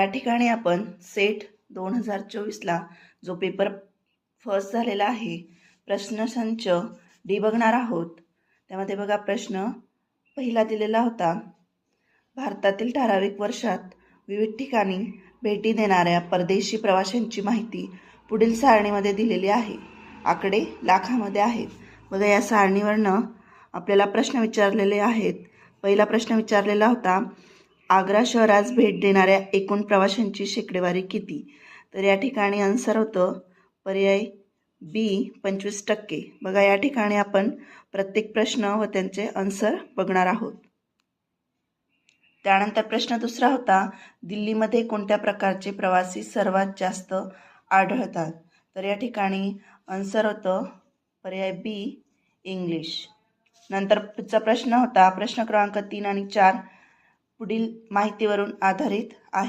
या ठिकाणी आपण सेट 2024ला जो पेपर फर्स्ट झालेला आहे प्रश्नसंच डी बघणार आहोत। त्यामध्ये बघा प्रश्न पहिला दिलेला होता, भारतातील ठराविक वर्षात विविध ठिकाणी भेटी देणाऱ्या परदेशी प्रवाशांची माहिती पुढील सारणीमध्ये दिलेली आहे। आकडे लाखामध्ये आहेत। बघा या सारणीवरनं आपल्याला प्रश्न विचारलेले आहेत। पहिला प्रश्न विचारलेला होता, आग्रा शहरास भेट देणाऱ्या एकूण प्रवाशांची शेकडेवारी किती? तर या ठिकाणी आन्सर होतं पर्याय बी 25%। बघा या ठिकाणी आपण प्रत्येक प्रश्न व त्यांचे आन्सर बघणार आहोत। त्यानंतर प्रश्न दुसरा होता, दिल्लीमध्ये कोणत्या प्रकारचे प्रवासी सर्वात जास्त आढळतात? तर या ठिकाणी आन्सर होतं पर्याय बी इंग्लिश। नंतर पुढचा प्रश्न होता, प्रश्न क्रमांक 3 आणि 4 पुढील माहितीवरून आधारित आहे।